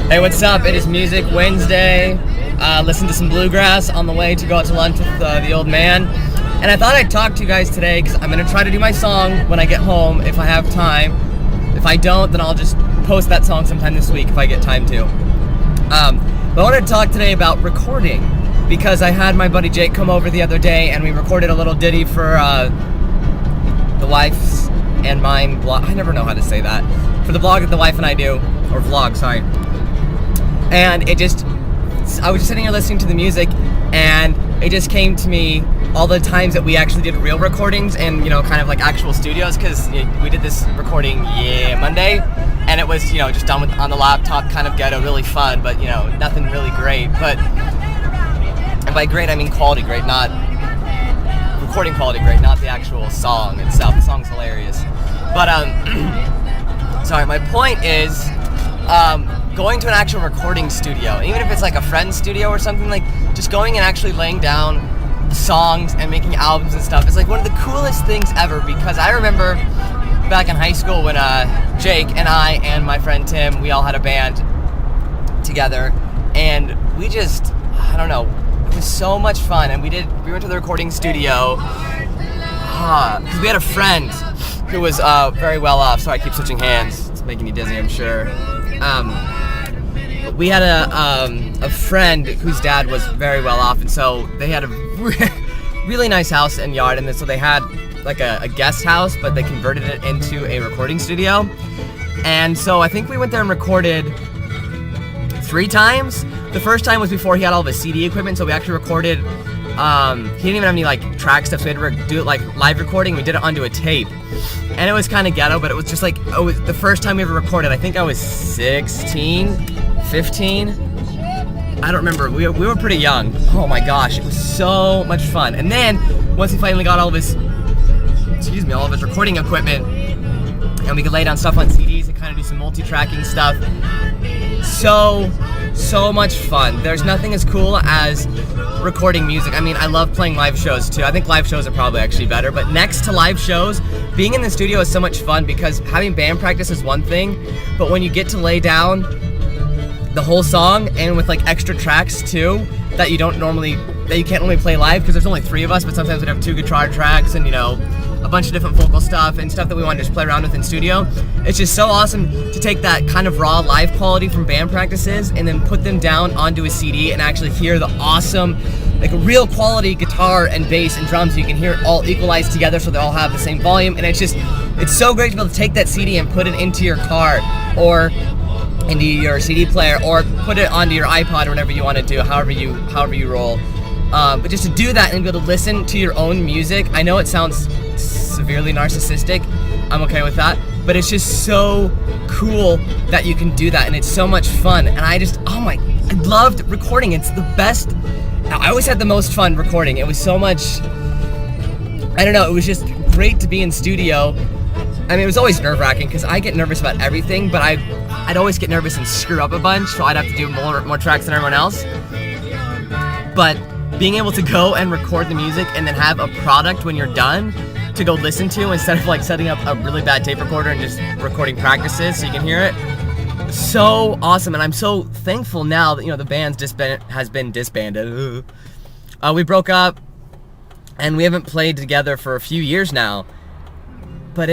Hey, what's up? It is Music Wednesday. Listen to some bluegrass on the way to go out to lunch with the old man. And I thought I'd talk to you guys today because I'm going to try to do my song when I get home if I have time. If I don't, then I'll just post that song sometime this week if I get time to. But I wanted to talk today about recording because I had my buddy Jake come over the other day and we recorded a little ditty for the Wife's and Mine blog. I never know how to say that. For the blog that the wife and I do, or vlog, sorry. And I was just sitting here listening to the music, and it just came to me all the times that we actually did real recordings and, kind of like actual studios, because we did this recording, Monday, and it was, just done on the laptop, kind of ghetto, really fun, but, nothing really great. But, and by great, I mean quality great, not recording quality great, not the actual song itself. The song's hilarious. But, sorry, my point is, going to an actual recording studio, even if it's like a friend's studio or something, like just going and actually laying down songs and making albums and stuff is like one of the coolest things ever, because I remember back in high school when Jake and I and my friend Tim, we all had a band together, and we just, I don't know, it was so much fun. And we went to the recording studio because we had a friend who was very well off. Sorry, I keep switching hands, it's making you dizzy, I'm sure. We had a friend whose dad was very well off, and so they had a really nice house and yard, and so they had like a guest house, but they converted it into a recording studio. And so I think we went there and recorded 3 times. The first time was before he had all of his CD equipment, so we actually recorded, he didn't even have any like track stuff, so we had to do it like live recording. We did it onto a tape. And it was kind of ghetto, but it was just like, it was the first time we ever recorded. I think I was 16, 15. I don't remember. We were pretty young. Oh my gosh, it was so much fun. And then once he finally got all of his recording equipment, and we could lay down stuff on CDs and kind of do some multi-tracking stuff. So much fun. There's nothing as cool as recording music. I mean, I love playing live shows too. I think live shows are probably actually better, but next to live shows, being in the studio is so much fun because having band practice is one thing, but when you get to lay down the whole song and with like extra tracks too that you can't normally play live because there's only 3 of us, but sometimes we'd have 2 guitar tracks and a bunch of different vocal stuff and stuff that we want to just play around with in studio. It's just so awesome to take that kind of raw live quality from band practices and then put them down onto a CD and actually hear the awesome, like real quality guitar and bass and drums. You can hear it all equalized together so they all have the same volume, and it's so great to be able to take that CD and put it into your car or into your CD player or put it onto your iPod or whatever you want to do, however you roll. But just to do that and be able to listen to your own music, I know it sounds severely narcissistic, I'm okay with that, but it's just so cool that you can do that, and it's so much fun. And I loved recording. It's the best. I always had the most fun recording. It was so much, I don't know, it was just great to be in studio. I mean, it was always nerve-wracking because I get nervous about everything, but I'd always get nervous and screw up a bunch, so I'd have to do more tracks than everyone else. But being able to go and record the music and then have a product when you're done to go listen to instead of like setting up a really bad tape recorder and just recording practices so you can hear it, so awesome. And I'm so thankful now that the band has been disbanded. We broke up and we haven't played together for a few years now, but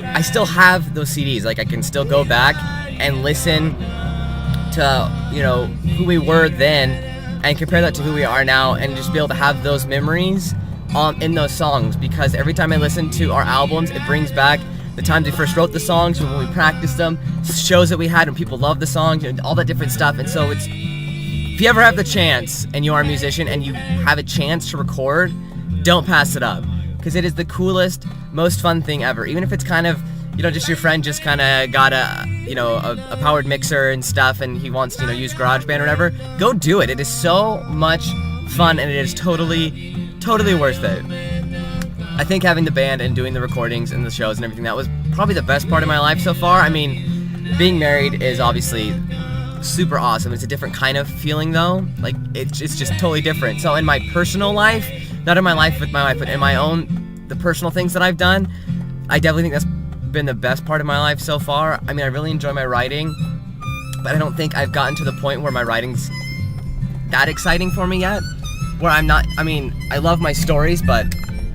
I still have those CDs. Like I can still go back and listen to who we were then and compare that to who we are now, and just be able to have those memories in those songs, because every time I listen to our albums, it brings back the times we first wrote the songs, when we practiced them, shows that we had when people loved the songs, all that different stuff. And so if you ever have the chance and you are a musician and you have a chance to record, don't pass it up, because it is the coolest, most fun thing ever. Even if it's kind of just your friend just kind of got a powered mixer and stuff, and he wants to use GarageBand or whatever, go do it. It is so much fun, and it is totally worth it. I think having the band and doing the recordings and the shows and everything, that was probably the best part of my life so far. I mean, being married is obviously super awesome. It's a different kind of feeling though. Like it's just totally different. So in my personal life, not in my life with my wife, but in my own, the personal things that I've done, I definitely think that's been the best part of my life so far. I mean, I really enjoy my writing, but I don't think I've gotten to the point where my writing's that exciting for me yet. Where I'm not, I mean, I love my stories, but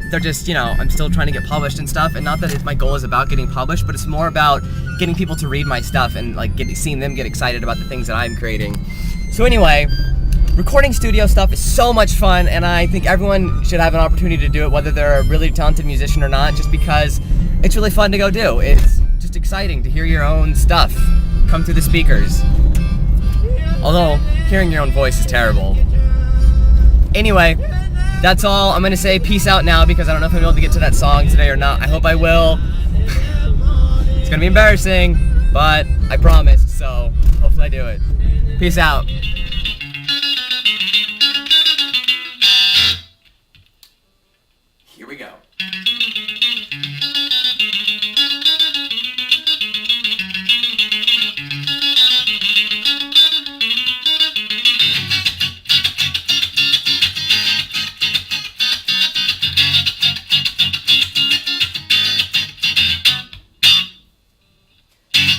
they're just, you know, I'm still trying to get published and stuff. And not that my goal is about getting published, but it's more about getting people to read my stuff and like seeing them get excited about the things that I'm creating. So anyway, recording studio stuff is so much fun, and I think everyone should have an opportunity to do it, whether they're a really talented musician or not, just because it's really fun to go do. It's just exciting to hear your own stuff come through the speakers. Although, hearing your own voice is terrible. Anyway, that's all. I'm gonna say peace out now because I don't know if I'm able to get to that song today or not. I hope I will. It's gonna be embarrassing, but I promised, so hopefully I do it. Peace out. Here we go.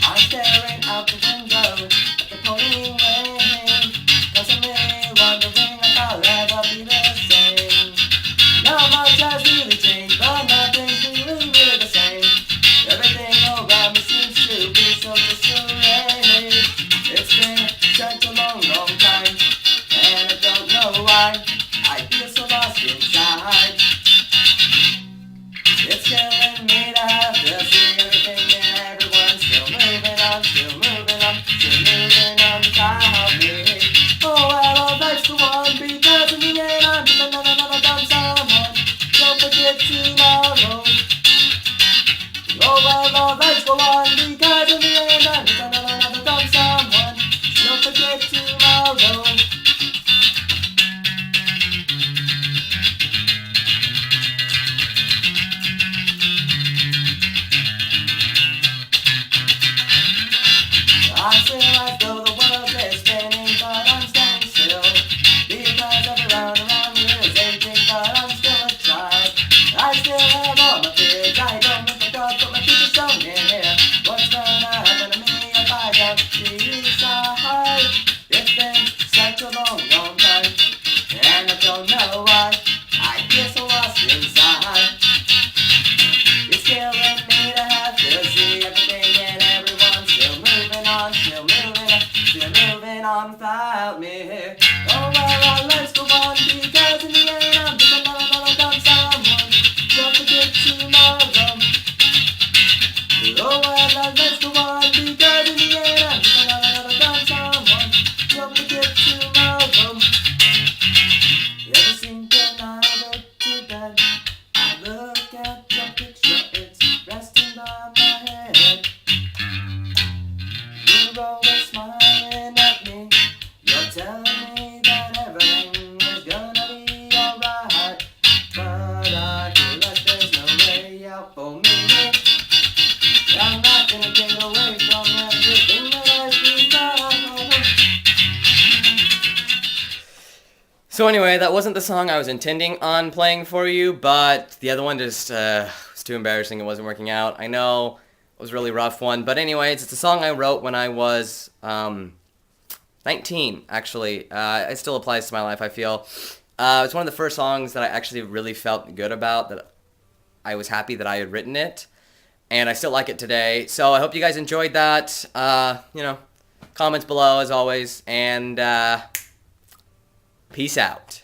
I'm staring out the window at the pouring rain, constantly wondering if I'll ever be the same. Not much has really changed, but nothing's really the same. Everything around me seems to be so disarrayed. It's been such a long, long time, and I don't know why I feel so lost inside. It's killing me to have to see everything and everyone still moving on, still moving on, still moving on without me. Oh, well, that's the one, because in the end I'm just another dumb someone. Don't forget tomorrow. Oh, well, that's the one, because in the end I'm just another dumb someone. Don't forget tomorrow. I feel like though the world is spinning, but I'm standing still, because everyone around me is aging, but I'm still a child. I still have all my fears, I don't know my God, but my future's so near. What's gonna happen to me if I don't decide? It's been such a long, long time, and I don't know why I feel so lost inside. It's killing me to have to see everything and everyone still moving on, still moving on without me. Oh, well, let's go on, because in the end I'm just another dumb someone. Don't forget tomorrow. Oh, well, let's go on, because in the end I'm just another dumb someone. Don't forget tomorrow. Every single night I go to bed, I look at your picture, it's resting by my head. You're always smiling at me, you're telling me that everything is gonna be alright, but I feel like there's no way out for me. I'm not gonna get away from everything that I've become. So anyway, that wasn't the song I was intending on playing for you, but the other one just was too embarrassing. It wasn't working out. I know it was a really rough one, but anyways, it's a song I wrote when I was 19, actually. It still applies to my life, I feel. It's one of the first songs that I actually really felt good about, that I was happy that I had written it, and I still like it today. So I hope you guys enjoyed that. You know, comments below as always, and peace out.